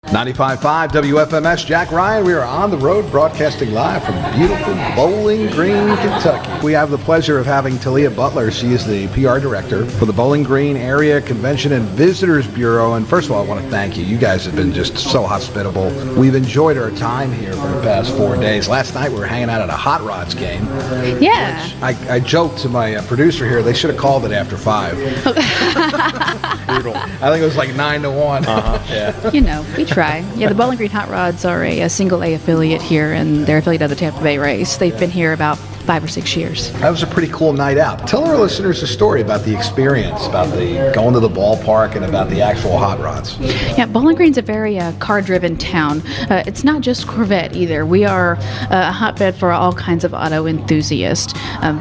95.5 Wfms, Jack Ryan. We are on the road broadcasting live from beautiful Bowling Green, Kentucky. We have the pleasure of having Talia Butler. She is the PR director for the Bowling Green Area Convention and Visitors Bureau. And first of all, I want to thank you. You guys have been just so hospitable. We've enjoyed our time here for the past 4 days. Last night we were hanging out at a Hot Rods game. Yeah. I joked to my producer here, they should have called it after 5. Brutal. I think it was like 9 to 1. Yeah. You know, we try. Yeah, the Bowling Green Hot Rods are a single A affiliate here, and they're affiliate of the Tampa Bay race. They've been here about 5 or 6 years. That was a pretty cool night out. Tell our listeners a story about the experience, about the going to the ballpark and about the actual hot rods. Yeah, Bowling Green's a very car-driven town. It's not just Corvette either. We are a hotbed for all kinds of auto enthusiasts.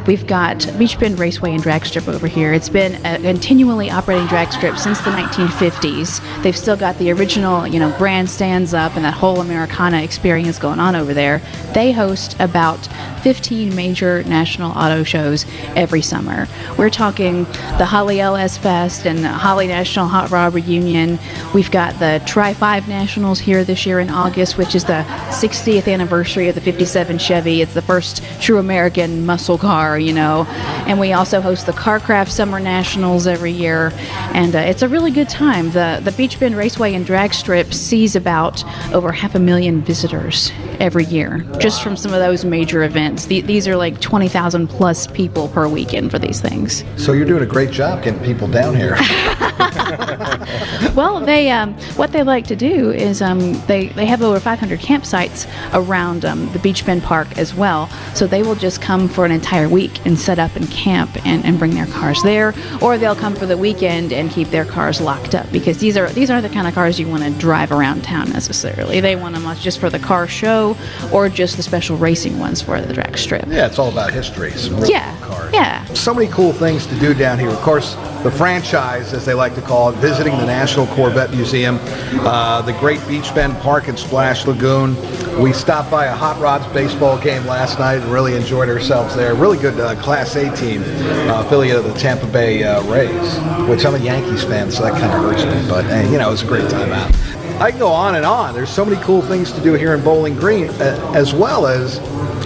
We've got Beach Bend Raceway and Drag Strip over here. It's been a continually operating drag strip since the 1950s. They've still got the original, grandstands up and that whole Americana experience going on over there. They host about 15 major national auto shows every summer. We're talking the Holly LS Fest and the Holly National Hot Rod Reunion. We've got the Tri-5 Nationals here this year in August, which is the 60th anniversary of the 57 Chevy. It's the first true American muscle car, And we also host the Carcraft Summer Nationals every year. And it's a really good time. The Beach Bend Raceway and Drag Strip sees about over 500,000 visitors every year, just from some of those major events. These are like 20,000 plus people per weekend for these things. So you're doing a great job getting people down here. Well, what they like to do is they have over 500 campsites around the Beach Bend Park as well. So they will just come for an entire week and set up and camp and bring their cars there, or they'll come for the weekend and keep their cars locked up, because these aren't the kind of cars you want to drive around town necessarily. They want them just for the car show or just the special racing ones for the drag strip. Yeah, it's all about history. Some really cool cars. Yeah. So many cool things to do down here. Of course, the franchise, as they like to call it, visiting the National Corvette Museum, the great Beach Bend Park and Splash Lagoon. We stopped by a Hot Rods baseball game last night and really enjoyed ourselves there. Really good Class A team, affiliate of the Tampa Bay Rays, which I'm a Yankees fan, so that kind of hurts me. But, it was a great time out. I can go on and on. There's so many cool things to do here in Bowling Green, as well as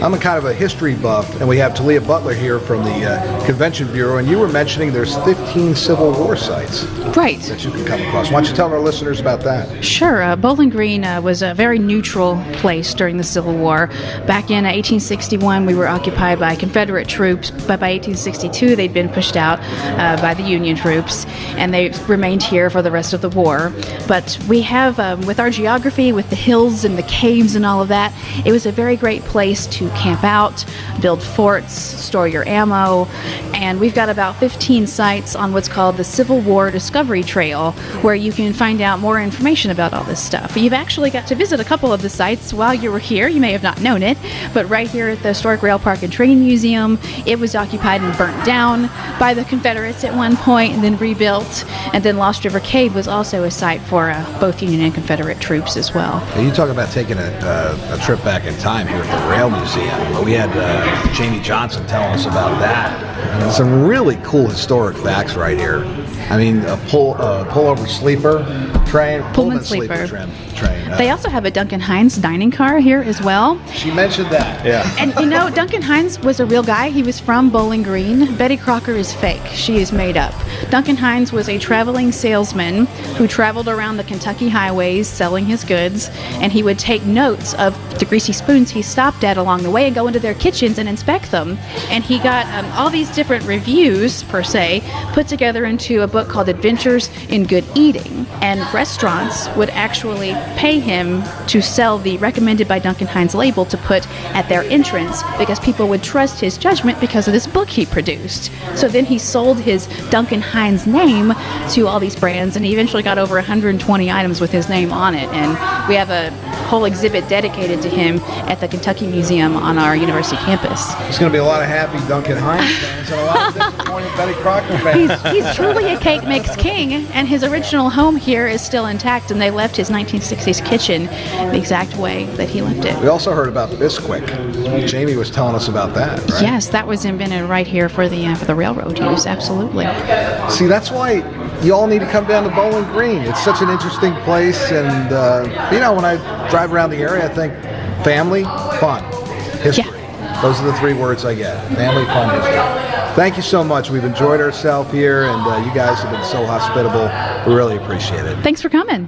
I'm a kind of a history buff, and we have Talia Butler here from the Convention Bureau, and you were mentioning there's 15 Civil War sites. Right. That you can come across. Why don't you tell our listeners about that? Sure. Bowling Green was a very neutral place during the Civil War. Back in 1861, we were occupied by Confederate troops, but by 1862, they'd been pushed out by the Union troops, and they remained here for the rest of the war. But we have, with our geography, with the hills and the caves and all of that, it was a very great place to camp out, build forts, store your ammo, and we've got about 15 sites on what's called the Civil War Discovery Trail, where you can find out more information about all this stuff. You've actually got to visit a couple of the sites while you were here. You may have not known it, but right here at the Historic Rail Park and Train Museum, it was occupied and burnt down by the Confederates at one point and then rebuilt. And then Lost River Cave was also a site for both Union and Confederate troops as well. Now, you talk about taking a trip back in time here at the Rail Museum. We had Jamie Johnson telling us about that. And some really cool historic facts right here. I mean, a pullover sleeper train, Pullman sleeper train. They also have a Duncan Hines dining car here as well. She mentioned that. Yeah. And Duncan Hines was a real guy. He was from Bowling Green. Betty Crocker is fake. She is made up. Duncan Hines was a traveling salesman who traveled around the Kentucky highways selling his goods, and he would take notes of the greasy spoons he stopped at along the way and go into their kitchens and inspect them. And he got all these different reviews, per se, put together into a book called Adventures in Good Eating. And restaurants would actually pay him to sell the recommended by Duncan Hines label to put at their entrance, because people would trust his judgment because of this book he produced. So then he sold his Duncan Hines name to all these brands, and he eventually got over 120 items with his name on it. And we have a whole exhibit dedicated to him at the Kentucky Museum on our university campus. There's going to be a lot of happy Duncan Hines fans and a lot of disappointed Betty Crocker fans. He's truly a cake mix king, and his original home here is still intact, and they left his 1960s kitchen the exact way that he left it. We also heard about Bisquick. Jamie was telling us about that, right? Yes, that was invented right here for the railroad use, absolutely. See, that's why you all need to come down to Bowling Green. It's such an interesting place, and when I drive around the area, I think family, fun, history. Yeah. Those are the 3 words I get: family, fun, history. Thank you so much. We've enjoyed ourselves here, and you guys have been so hospitable. We really appreciate it. Thanks for coming.